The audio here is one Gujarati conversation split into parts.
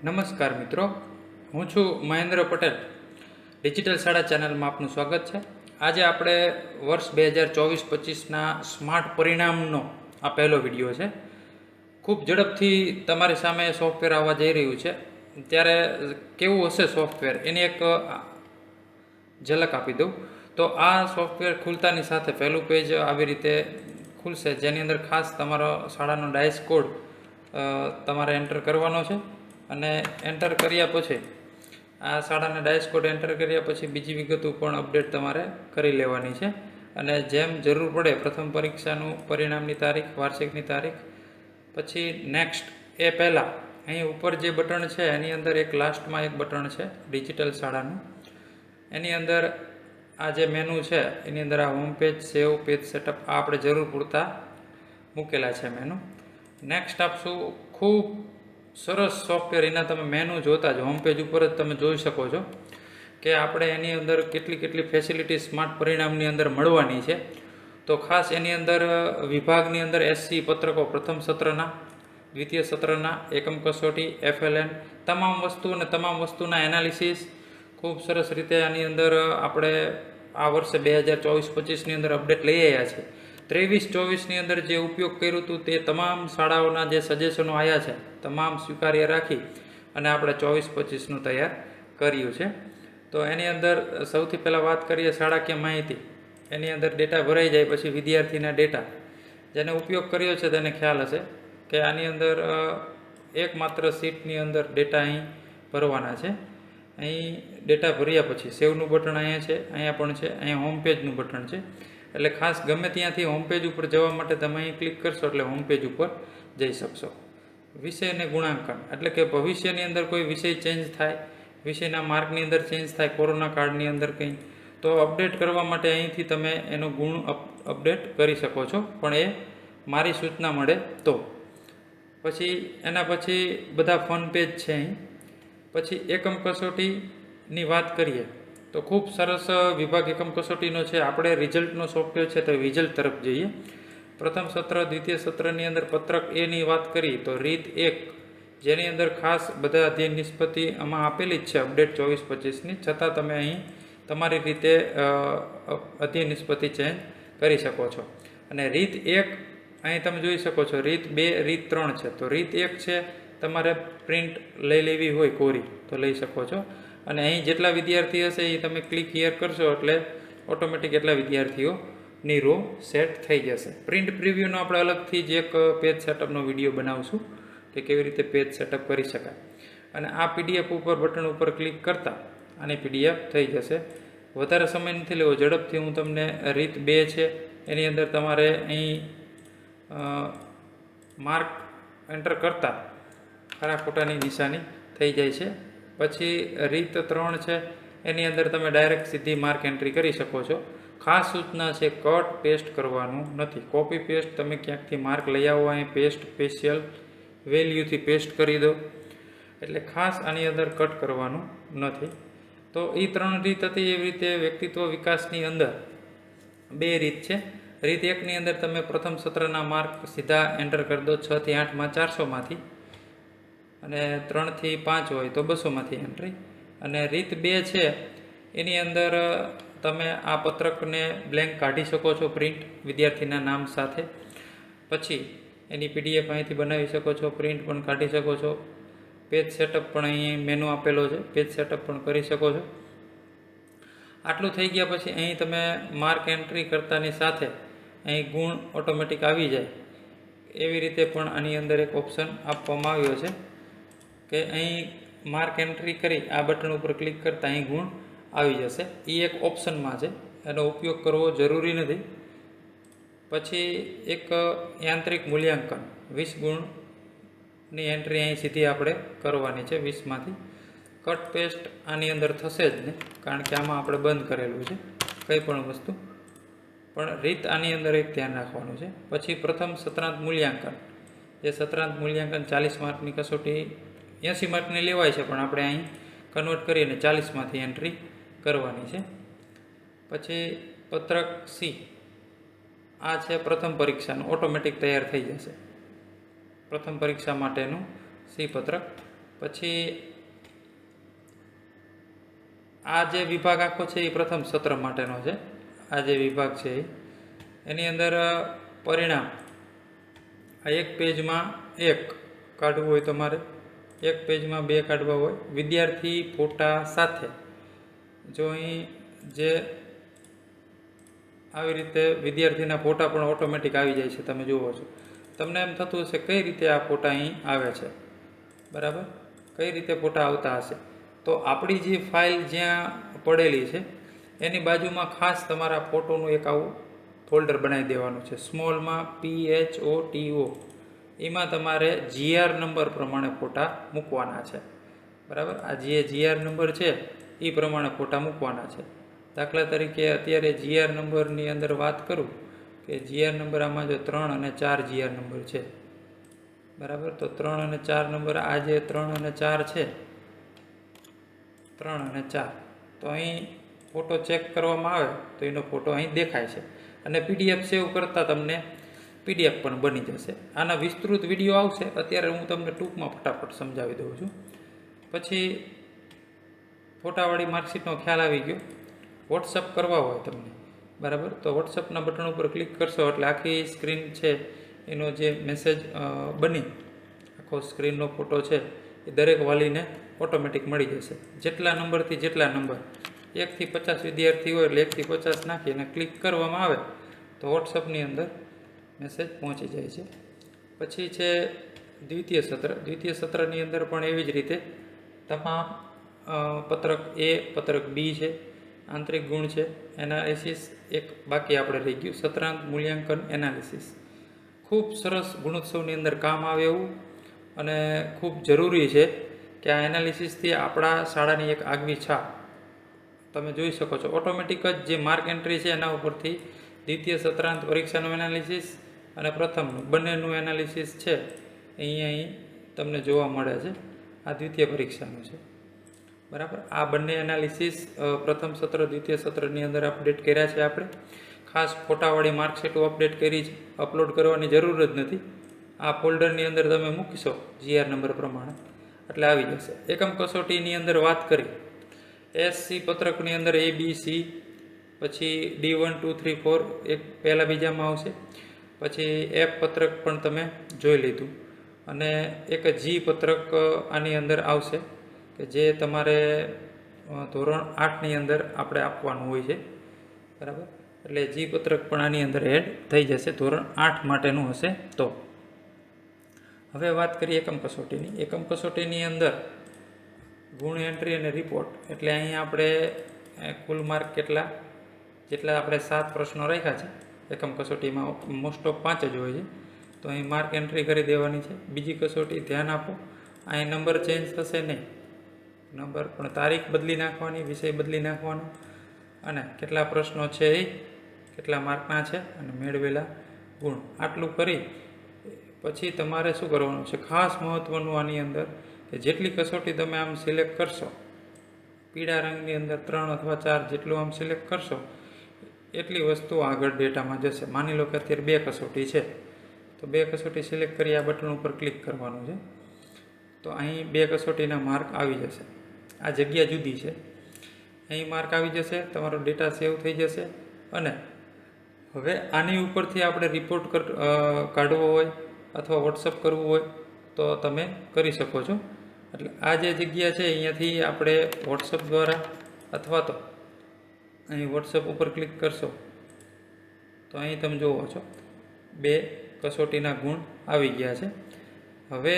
નમસ્કાર મિત્રો, હું છું મહેન્દ્ર પટેલ. ડિજિટલ શાળા ચેનલમાં આપનું સ્વાગત છે. આજે આપણે વર્ષ 2024-25ના સ્માર્ટ પરિણામનો આ પહેલો વિડીયો છે. ખૂબ ઝડપથી તમારી સામે સોફ્ટવેર આવવા જઈ રહ્યું છે, ત્યારે કેવું હશે સોફ્ટવેર એની એક ઝલક આપી દઉં. તો આ સોફ્ટવેર ખુલતાની સાથે પહેલું પેજ આવી રીતે ખુલશે, જેની અંદર ખાસ તમારો શાળાનો ડાયસ કોડ તમારે એન્ટર કરવાનો છે. અને એન્ટર કર્યા પછી આ શાળાના ડાયસ કોડ એન્ટર કર્યા પછી બીજી વિગતો પણ અપડેટ તમારે કરી લેવાની છે. અને જેમ જરૂર પડે પ્રથમ પરીક્ષાનું પરિણામની તારીખ, વાર્ષિકની તારીખ, પછી નેક્સ્ટ એ પહેલાં અહીં ઉપર જે બટન છે એની અંદર એક લાસ્ટમાં એક બટન છે ડિજિટલ શાળાનું. એની અંદર આ જે મેનુ છે એની અંદર આ હોમ પેજ, સેવ, પેજ સેટઅપ આ આપણે જરૂર પૂરતા મૂકેલા છે મેનુ. નેક્સ્ટ આપશું ખૂબ સરસ સોફ્ટવેર. એના તમે મેનુ જોતા જ હોમ પેજ ઉપર જ તમે જોઈ શકો છો કે આપણે એની અંદર કેટલી ફેસિલિટી સ્માર્ટ પરિણામની અંદર મળવાની છે. તો ખાસ એની અંદર વિભાગની અંદર એસસી પત્રકો પ્રથમ સત્રના, દ્વિતીય સત્રના, એકમ કસોટી, FLN તમામ વસ્તુ અને તમામ વસ્તુના એનાલિસિસ ખૂબ સરસ રીતે આની અંદર આપણે આ વર્ષે 2024-25ની અંદર અપડેટ લઈ આવ્યા છે. 23-24ની અંદર જે ઉપયોગ કર્યું હતું તે તમામ શાળાઓના જે સજેશનો આવ્યા છે તમામ સ્વીકાર્ય રાખી અને આપણે 24-25નું તૈયાર કર્યું છે. તો એની અંદર સૌથી પહેલાં વાત કરીએ શાળાકીય માહિતી. એની અંદર ડેટા ભરાઈ જાય પછી વિદ્યાર્થીના ડેટા, જેને ઉપયોગ કર્યો છે તેને ખ્યાલ હશે કે આની અંદર એકમાત્ર સીટની અંદર ડેટા અહીં ભરવાના છે. અહીં ડેટા ભર્યા પછી સેવનું બટન અહીંયા છે, અહીંયા પણ છે, અહીંયા હોમ પેજનું બટન છે. એટલે ખાસ ગમે ત્યાંથી હોમ પેજ ઉપર જવા માટે તમે અહીં ક્લિક કરશો એટલે હોમ પેજ ઉપર જઈ શકશો. વિષય અને ગુણાંકન એટલે કે ભવિષ્યની અંદર કોઈ વિષય ચેન્જ થાય, વિષયના માર્કની અંદર ચેન્જ થાય, કોરોના કાળની અંદર કંઈ, તો અપડેટ કરવા માટે અહીંથી તમે એનો ગુણ અપડેટ કરી શકો છો, પણ એ મારી સૂચના મળે તો. પછી એના પછી બધા ફન પેજ છે અહીં. પછી એકમ કસોટીની વાત કરીએ તો ખૂબ સરસ વિભાગ એકમ કસોટીનો છે. આપણે રિઝલ્ટનો સોફ્ટવેર છે તો રિઝલ્ટ તરફ જઈએ. પ્રથમ સત્ર, દ્વિતીય સત્રની અંદર પત્રક એની વાત કરી તો રીત 1, જેની અંદર ખાસ બધા અધ્યયન નિષ્પત્તિ આમાં આપેલી જ છે અપડેટ 24-25ની, છતાં તમે અહીં તમારી રીતે અધ્યયન નિષ્પત્તિ ચેન્જ કરી શકો છો. અને રીત 1 અહીં તમે જોઈ શકો છો. રીત 2, રીત 3 છે. તો રીત 1 છે તમારે પ્રિન્ટ લઈ લેવી હોય કોરી તો લઈ શકો છો. અને અહીં જેટલા વિદ્યાર્થી હશે એ તમે ક્લિક હિયર કરશો એટલે ઓટોમેટિક એટલા વિદ્યાર્થીઓની રો સેટ થઈ જશે. પ્રિન્ટ પ્રિવ્યૂનો આપણે અલગથી જ એક પેજ સેટઅપનો વિડીયો બનાવશું કે કેવી રીતે પેજ સેટઅપ કરી શકાય. અને આ PDF ઉપર બટન ઉપર ક્લિક કરતાં આની PDF થઈ જશે. વધારે સમય નથી લેવો, ઝડપથી હું તમને રીત 2 છે એની અંદર તમારે અહીં માર્ક એન્ટર કરતાં ખરા ખોટાની નિશાની થઈ જાય છે. પછી રીત 3 છે એની અંદર તમે ડાયરેક્ટ સીધી માર્ક એન્ટ્રી કરી શકો છો. ખાસ સૂચના છે, કટ પેસ્ટ કરવાનું નથી. કોપી પેસ્ટ તમે ક્યાંકથી માર્ક લઈ આવો, અહીં પેસ્ટ સ્પેશિયલ વેલ્યુથી પેસ્ટ કરી દો, એટલે ખાસ આની અંદર કટ કરવાનું નથી. તો એ 3 રીત હતી. એવી રીતે વ્યક્તિત્વ વિકાસની અંદર 2 રીત છે. રીત 1ની અંદર તમે પ્રથમ સત્રના માર્ક સીધા એન્ટર કરી દો. 6 થી 8માં 400માંથી અને 3 થી 5 હોય તો 200માંથી એન્ટ્રી. અને રીત 2 છે એની અંદર તમે આ પત્રકને બ્લેન્ક કાઢી શકો છો પ્રિન્ટ વિદ્યાર્થીના નામ સાથે. પછી એની PDF અહીંથી બનાવી શકો છો, પ્રિન્ટ પણ કાઢી શકો છો. પેજ સેટઅપ પણ અહીં મેનુ આપેલો છે, પેજ સેટઅપ પણ કરી શકો છો. આટલું થઈ ગયા પછી અહીં તમે માર્ક એન્ટ્રી કરતાની સાથે અહીં ગુણ ઓટોમેટિક આવી જાય એવી રીતે પણ આની અંદર એક ઓપ્શન આપવામાં આવ્યો છે કે અહીં માર્ક એન્ટ્રી કરી આ બટન ઉપર ક્લિક કરતાં અહીં ગુણ આવી જશે. એ એક ઓપ્શનમાં છે, એનો ઉપયોગ કરવો જરૂરી નથી. પછી એક યાંત્રિક મૂલ્યાંકન 20 ગુણની એન્ટ્રી અહીં સીધી આપણે કરવાની છે 20માંથી. કટ પેસ્ટ આની અંદર થશે જ નહીં, કારણ કે આમાં આપણે બંધ કરેલું છે કંઈ પણ વસ્તુ. પણ રીત આની અંદર એક ધ્યાન રાખવાનું છે. પછી પ્રથમ સત્રાંત મૂલ્યાંકન, જે સત્રાંત મૂલ્યાંકન 40 માર્કની કસોટી 80 માર્કની લેવાય છે, પણ આપણે અહીં કન્વર્ટ કરીને 40માંથી એન્ટ્રી કરવાની છે. પછી પત્રક C, આ છે પ્રથમ પરીક્ષાનું, ઓટોમેટિક તૈયાર થઈ જશે પ્રથમ પરીક્ષા માટેનું C પત્રક. પછી આ જે વિભાગ આખો છે એ પ્રથમ સત્ર માટેનો છે. આ જે વિભાગ છે એની અંદર પરિણામ આ એક પેજમાં એક કાઢવું હોય તમારે, એક પેજમાં બે કાઢવા હોય. વિદ્યાર્થી ફોટા સાથે જો અહીં જે આવી રીતે વિદ્યાર્થીના ફોટા પણ ઓટોમેટિક આવી જાય છે. તમે જુઓ છો, તમને એમ થતું હશે કઈ રીતે આ ફોટા અહીં આવે છે, બરાબર, કઈ રીતે ફોટા આવતા હશે. તો આપણી જે ફાઇલ જ્યાં પડેલી છે એની બાજુમાં ખાસ તમારા ફોટોનું એક આવું ફોલ્ડર બનાવી દેવાનું છે, સ્મોલમાં PHOTO. એમાં તમારે GR નંબર પ્રમાણે ફોટા મૂકવાના છે, બરાબર. આ જે GR નંબર છે એ પ્રમાણે ફોટા મૂકવાના છે. દાખલા તરીકે અત્યારે GR નંબરની અંદર વાત કરું કે GR નંબર આમાં જો 3 અને 4 GR નંબર છે, બરાબર. તો 3 અને 4 નંબર, આ જે 3 અને 4 છે, 3 અને 4, તો અહીં ફોટો ચેક કરવામાં આવે તો એનો ફોટો અહીં દેખાય છે. અને PDF સેવ કરતાં તમને PDF પણ બની જશે. આના વિસ્તૃત વિડીયો આવશે, અત્યારે હું તમને ટૂંકમાં ફટાફટ સમજાવી દઉં છું. પછી ફોટાવાળી માર્કશીટનો ખ્યાલ આવી ગયો. વોટ્સઅપ કરવા હોય તમને, બરાબર, તો વોટ્સઅપના બટન ઉપર ક્લિક કરશો એટલે આખી સ્ક્રીન છે એનો જે મેસેજ બની આખો સ્ક્રીનનો ફોટો છે એ દરેક વાલીને ઓટોમેટિક મળી જશે. જેટલા નંબરથી જેટલા નંબર, 1 થી 50 વિદ્યાર્થી હોય એટલે 1 થી 50 નાખી અને ક્લિક કરવામાં આવે તો વોટ્સઅપની અંદર મેસેજ પહોંચી જાય છે. પછી છે દ્વિતીય સત્ર. દ્વિતીય સત્રની અંદર પણ એવી જ રીતે તમામ પત્રક A, પત્રક B છે, આંતરિક ગુણ છે, એનાલિસિસ એક બાકી આપણે રહી ગયું, સત્રાંત મૂલ્યાંકન એનાલિસિસ. ખૂબ સરસ ગુણોત્સવની અંદર કામ આવે એવું અને ખૂબ જરૂરી છે કે આ એનાલિસિસથી આપણા શાળાની એક આગવી છાપ તમે જોઈ શકો છો. ઓટોમેટિક જ જે માર્ક એન્ટ્રી છે એના ઉપરથી દ્વિતીય સત્રાંત પરીક્ષાનું એનાલિસિસ અને પ્રથમનું બંનેનું એનાલિસિસ છે અહીં તમને જોવા મળે છે. આ દ્વિતીય પરીક્ષાનું છે, બરાબર. આ બંને એનાલિસિસ પ્રથમ સત્ર દ્વિતીય સત્રની અંદર અપડેટ કર્યા છે આપણે. ખાસ ફોટાવાળી માર્કશીટો અપડેટ કરી છે, અપલોડ કરવાની જરૂર જ નથી. આ ફોલ્ડરની અંદર તમે મૂકશો GR નંબર પ્રમાણે એટલે આવી જશે. એકમ કસોટીની અંદર વાત કરી, SC પત્રકની અંદર A, B, C, પછી D1, 2, 3, 4 એક પહેલાં બીજામાં આવશે. પછી F પત્રક પણ તમે જોઈ લીધું અને એક G પત્રક આની અંદર આવશે કે જે તમારે ધોરણ 8ની અંદર આપણે આપવાનું હોય છે, બરાબર. એટલે G પત્રક પણ આની અંદર એડ થઈ જશે, ધોરણ 8 માટેનું હશે તો. હવે વાત કરીએ એકમ કસોટીની. એકમ કસોટીની અંદર ગુણ એન્ટ્રી અને રિપોર્ટ એટલે અહીં આપણે કુલ માર્ક કેટલા, જેટલા આપણે 7 પ્રશ્નો રાખ્યા છે એકમ કસોટીમાં, મોસ્ટ ઓફ 5 જ હોય છે, તો અહીં માર્ક એન્ટ્રી કરી દેવાની છે. બીજી કસોટી, ધ્યાન આપો, અહીં નંબર ચેન્જ થશે નહીં, નંબર પણ તારીખ બદલી નાખવાની, વિષય બદલી નાખવાનો અને કેટલા પ્રશ્નો છે એ કેટલા માર્કના છે અને મેળવેલા ગુણ. આટલું કરી પછી તમારે શું કરવાનું છે, ખાસ મહત્ત્વનું આની અંદર કે જેટલી કસોટી તમે આમ સિલેક્ટ કરશો, પીળા રંગની અંદર 3 અથવા 4 જેટલું આમ સિલેક્ટ કરશો એટલી વસ્તુ આગળ ડેટામાં જશે. માની લો કે અત્યારે 2 કસોટી છે તો 2 કસોટી સિલેક્ટ કરી આ બટન ઉપર ક્લિક કરવાનું છે તો અહીં 2 કસોટીના માર્ક આવી જશે. આ જગ્યા જુદી છે, અહીં માર્ક આવી જશે, તમારો ડેટા સેવ થઈ જશે. અને હવે આની ઉપરથી આપણે રિપોર્ટ કાઢવો હોય અથવા વોટ્સઅપ કરવું હોય તો તમે કરી શકો છો. એટલે આ જે જગ્યા છે અહીંયાથી આપણે વોટ્સઅપ દ્વારા અથવા તો અહીં વોટ્સઅપ ઉપર ક્લિક કરશો તો અહીં તમે જુઓ છો 2 કસોટીના ગુણ આવી ગયા છે. હવે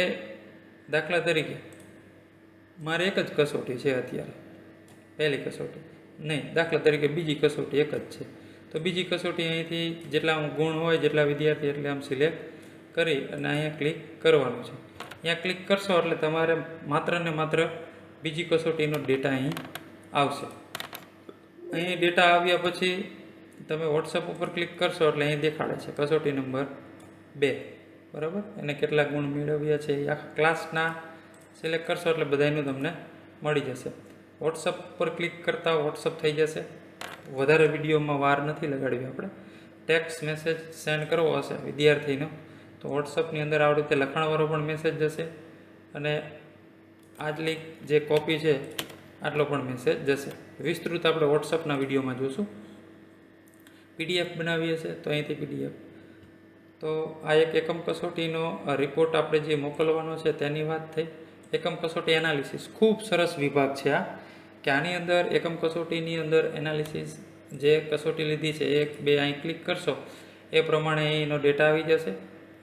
દાખલા તરીકે મારે એક જ કસોટી છે અત્યારે, પહેલી કસોટી નહીં, દાખલા તરીકે બીજી કસોટી એક જ છે તો બીજી કસોટી અહીંથી જેટલા ગુણ હોય જેટલા વિદ્યાર્થી એટલે આમ સિલેક્ટ કરી અને અહીંયા ક્લિક કરવાનું છે. અહીંયા ક્લિક કરશો એટલે તમારે માત્ર ને માત્ર બીજી કસોટીનો ડેટા અહીં આવશે. અહીં ડેટા આવ્યા પછી તમે વોટ્સઅપ ઉપર ક્લિક કરશો એટલે અહીં દેખાડે છે કસોટી નંબર 2, બરાબર. એને કેટલા ગુણ મેળવ્યા છે એ આખા ક્લાસના સિલેક્ટ કરશો એટલે બધાનું તમને મળી જશે. વોટ્સઅપ પર ક્લિક કરતાં વોટ્સઅપ થઈ જશે. વધારે વિડીયોમાં વાર નથી લગાડવી આપણે. ટેક્સ્ટ મેસેજ સેન્ડ કરવો હશે વિદ્યાર્થીનો તો વોટ્સઅપની અંદર આવી રીતે લખાણવાળો પણ મેસેજ જશે અને આટલી જે કોપી છે આટલો પણ મેસેજ જશે. વિસ્તૃત આપણે વોટ્સઅપના વિડીયોમાં જોશું. પીડીએફ બનાવીએ છે તો અહીંથી પીડીએફ. તો આ એક એકમ કસોટીનો રિપોર્ટ આપણે જે મોકલવાનો છે તેની વાત થઈ. એકમ કસોટી એનાલિસિસ ખૂબ સરસ વિભાગ છે આ, કે આની અંદર એકમ કસોટીની અંદર એનાલિસિસ જે કસોટી લીધી છે 1, 2 અહીં ક્લિક કરશો એ પ્રમાણે એનો ડેટા આવી જશે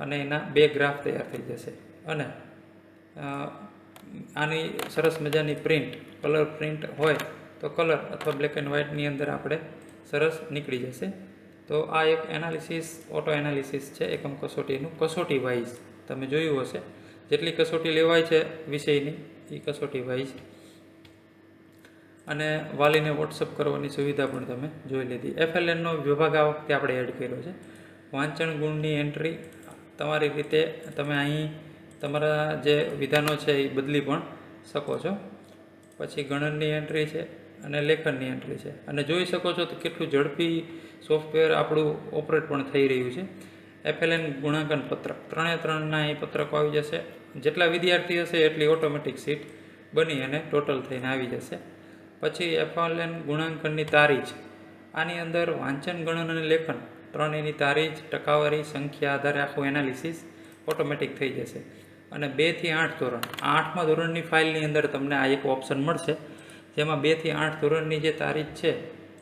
અને એના 2 ગ્રાફ તૈયાર થઈ જશે. અને આની સરસ મજાની પ્રિન્ટ, કલર પ્રિન્ટ હોય તો કલર અથવા બ્લેક એન્ડ વ્હાઇટની અંદર આપણે સરસ નીકળી જશે. તો આ એક એનાલિસિસ, ઓટો એનાલિસિસ છે એકમ કસોટીનું, કસોટી વાઇઝ. તમે જોયું હશે જેટલી કસોટી લેવાય છે વિષયની એ કસોટી વાઇઝ. અને વાલીને વોટ્સઅપ કરવાની સુવિધા પણ તમે જોઈ લીધી. FLNનો વિભાગ આ વખતે આપણે એડ કર્યો છે. વાંચન ગુણની એન્ટ્રી તમારી રીતે તમે અહીં તમારા જે વિધાનો છે એ બદલી પણ શકો છો. પછી ગણનની એન્ટ્રી છે અને લેખનની એન્ટ્રી છે. અને જોઈ શકો છો તો કેટલું ઝડપી સોફ્ટવેર આપણું ઓપરેટ પણ થઈ રહ્યું છે. FLN ગુણાંકન પત્રક 3 અહીં પત્રકો આવી જશે. જેટલા વિદ્યાર્થી હશે એટલી ઓટોમેટિક સીટ બની અને ટોટલ થઈને આવી જશે. પછી FLN ગુણાંકનની તારીખ, આની અંદર વાંચન, ગણન અને લેખન ત્રણેયની તારીખ, ટકાવારી, સંખ્યા આધારે આખું એનાલિસિસ ઓટોમેટિક થઈ જશે. અને 2 થી 8 ધોરણ, 8મા ધોરણની ફાઇલની અંદર તમને આ એક ઓપ્શન મળશે, જેમાં 2 થી 8 ધોરણની જે તારીખ છે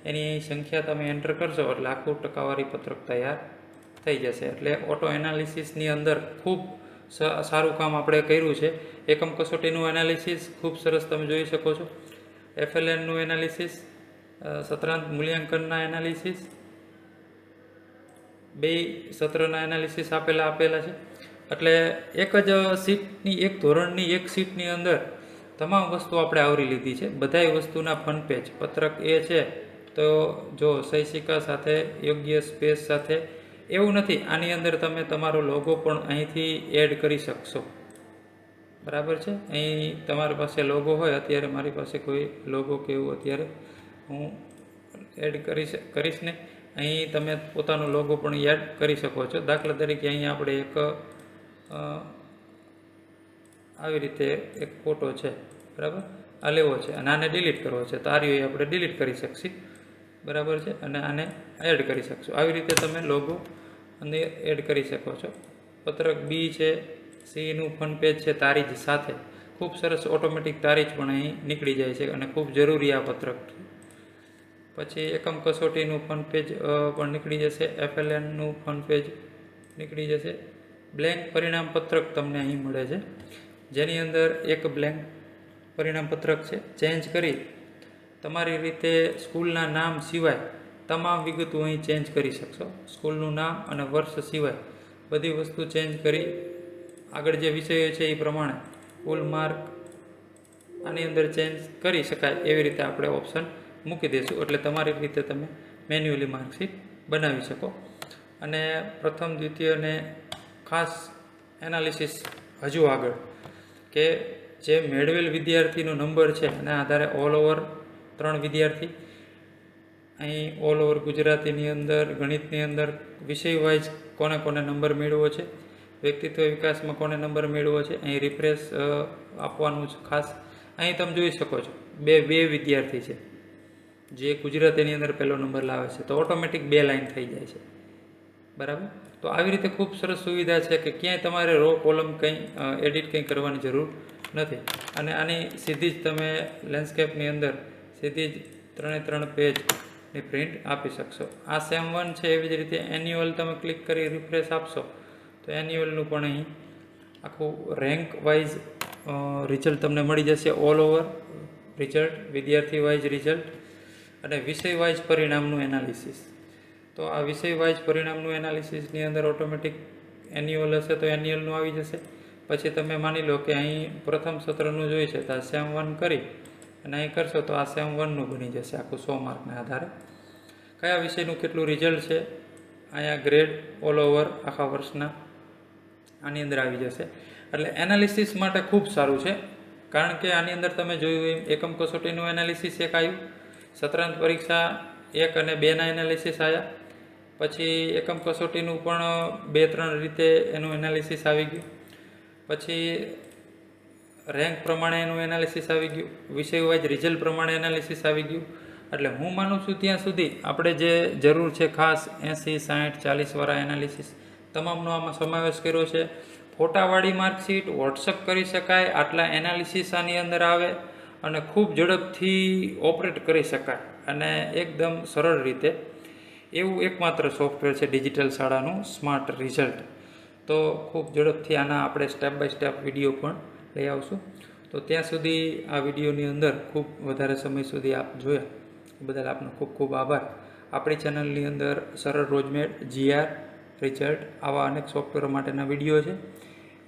એની સંખ્યા તમે એન્ટર કરશો એટલે આખું ટકાવારી પત્રક તૈયાર થઈ જશે. એટલે ઓટો એનાલિસિસની અંદર ખૂબ સારું કામ આપણે કર્યું છે. એકમ કસોટીનું એનાલિસિસ ખૂબ સરસ તમે જોઈ શકો છો. FLNનું એનાલિસિસ, સત્રાંત મૂલ્યાંકનના એનાલિસિસ, 2 સત્રના એનાલિસિસ આપેલા છે. એટલે એક જ સીટની, એક ધોરણની એક સીટની અંદર તમામ વસ્તુ આપણે આવરી લીધી છે. બધાય વસ્તુના ફન પેજ, પત્રક એ છે તો જો શૈક્ષિકા સાથે યોગ્ય સ્પેસ સાથે, એવું નથી, આની અંદર તમે તમારો લોગો પણ અહીંથી એડ કરી શકશો. બરાબર છે. અહીં તમારી પાસે લોગો હોય, અત્યારે મારી પાસે કોઈ લોગો કે એવું અત્યારે હું એડ કરીશ ને, અહીં તમે પોતાનો લોગો પણ એડ કરી શકો છો. દાખલા તરીકે અહીં આપણે એક આવી રીતે એક ફોટો છે, બરાબર, આ લેવો છે અને આને ડિલીટ કરવો છે તો આ રહ્યો આપણે ડિલીટ કરી શકશી. બરાબર છે. અને આને એડ કરી શકશો. આવી રીતે તમે લોગો અને એડ કરી શકો છો. પત્રક B છે, Cનું ફન પેજ છે તારીખ સાથે, ખૂબ સરસ ઓટોમેટિક તારીખ પણ અહીં નીકળી જાય છે અને ખૂબ જરૂરી આ પત્રક. પછી એકમ કસોટીનું ફન પેજ પણ નીકળી જશે. FLNનું ફન પેજ નીકળી જશે. બ્લેન્ક પરિણામ પત્રક તમને અહીં મળે છે, જેની અંદર એક બ્લેન્ક પરિણામ પત્રક છે. ચેન્જ કરી તમારી રીતે સ્કૂલના નામ સિવાય તમામ વિગતો અહીં ચેન્જ કરી શકશો. સ્કૂલનું નામ અને વર્ષ સિવાય બધી વસ્તુ ચેન્જ કરી આગળ જે વિષયો છે એ પ્રમાણે ફૂલ માર્ક આની અંદર ચેન્જ કરી શકાય એવી રીતે આપણે ઓપ્શન મૂકી દઈશું. એટલે તમારી રીતે તમે મેન્યુઅલી માર્કશીટ બનાવી શકો. અને પ્રથમ, દ્વિતીય અને ખાસ એનાલિસિસ હજુ આગળ, કે જે મેળવેલ વિદ્યાર્થીનો નંબર છે એના આધારે ઓલ ઓવર 3 વિદ્યાર્થી, અહીં ઓલ ઓવર ગુજરાતીની અંદર, ગણિતની અંદર વિષય વાઇઝ કોને કોને નંબર મેળવો છે, વ્યક્તિત્વ વિકાસમાં કોને નંબર મેળવો છે, અહીં રિફ્રેશ આપવાનું છે ખાસ. અહીં તમે જોઈ શકો છો બે વિદ્યાર્થી છે જે ગુજરાતીની અંદર પહેલો નંબર લાવે છે તો ઓટોમેટિક 2 લાઈન થઈ જાય છે. બરાબર. તો આવી રીતે ખૂબ સરસ સુવિધા છે કે ક્યાંય તમારે રો કોલમ કંઈ એડિટ કંઈ કરવાની જરૂર નથી. અને આની સીધી જ તમે લેન્ડસ્કેપની અંદર સીધી જ 3 પેજની પ્રિન્ટ આપી શકશો. આ સેમ 1 છે. એવી જ રીતે એન્યુઅલ તમે ક્લિક કરી રિફ્રેશ આપશો તો એન્યુઅલનું પણ અહીં આખું રેન્ક વાઇઝ રિઝલ્ટ તમને મળી જશે. ઓલ ઓવર રિઝલ્ટ, વિદ્યાર્થી વાઇઝ રિઝલ્ટ અને વિષય વાઇઝ પરિણામનું એનાલિસિસ. તો આ વિષય વાઇઝ પરિણામનું એનાલિસિસની અંદર ઓટોમેટિક એન્યુઅલ હશે તો એન્યુઅલનું આવી જશે. પછી તમે માની લો કે અહીં પ્રથમ સત્રનું જોઈએ છે તો આ સેમ 1 કરી અને અહીં કરશો તો આ સેમ 1નું બની જશે આખું 100 માર્કના આધારે. કયા વિષયનું કેટલું રિઝલ્ટ છે, અહીંયા ગ્રેડ ઓલ ઓવર આખા વર્ષના આની અંદર આવી જશે. એટલે એનાલિસિસ માટે ખૂબ સારું છે, કારણ કે આની અંદર તમે જોયું એમ એકમ કસોટીનું એનાલિસિસ એક આવ્યું, સત્રાંત પરીક્ષા 1 અને 2ના એનાલિસિસ આવ્યા, પછી એકમ કસોટીનું પણ 2-3 રીતે એનું એનાલિસિસ આવી ગયું. પછી રેન્ક પ્રમાણે એનું એનાલિસિસ આવી ગયું, વિષય વાઇઝ રિઝલ્ટ પ્રમાણે એનાલિસિસ આવી ગયું. એટલે હું માનું છું ત્યાં સુધી આપણે જે જરૂર છે ખાસ 80, 60, 40 વાળા એનાલિસિસ તમામનો આમાં સમાવેશ કર્યો છે. ફોટાવાળી માર્કશીટ વોટ્સઅપ કરી શકાય, આટલા એનાલિસિસ આની અંદર આવે અને ખૂબ ઝડપથી ઓપરેટ કરી શકાય અને એકદમ સરળ રીતે એવું એકમાત્ર સોફ્ટવેર છે ડિજિટલ શાળાનું સ્માર્ટ રિઝલ્ટ. તો ખૂબ ઝડપથી આના આપણે સ્ટેપ બાય સ્ટેપ વિડીયો પણ લઈ આવશું. તો ત્યાં સુધી આ વિડીયોની અંદર ખૂબ વધારે સમય સુધી આપ જોયા બદલ આપનો ખૂબ ખૂબ આભાર. આપણી ચેનલની અંદર સરળ રોજમેડ, GR, રિઝલ્ટ આવા અનેક સોફ્ટવેરો માટેના વિડીયો છે.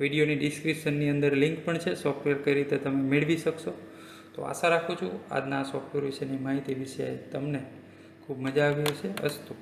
વિડીયોની ડિસ્ક્રિપ્શનની અંદર લિંક પણ છે, સોફ્ટવેર કઈ રીતે તમે મેળવી શકશો. તો આશા રાખું છું આજના સોફ્ટવેર વિશેની માહિતી વિશે તમને ખૂબ મજા આવી હશે. અસ્તુ.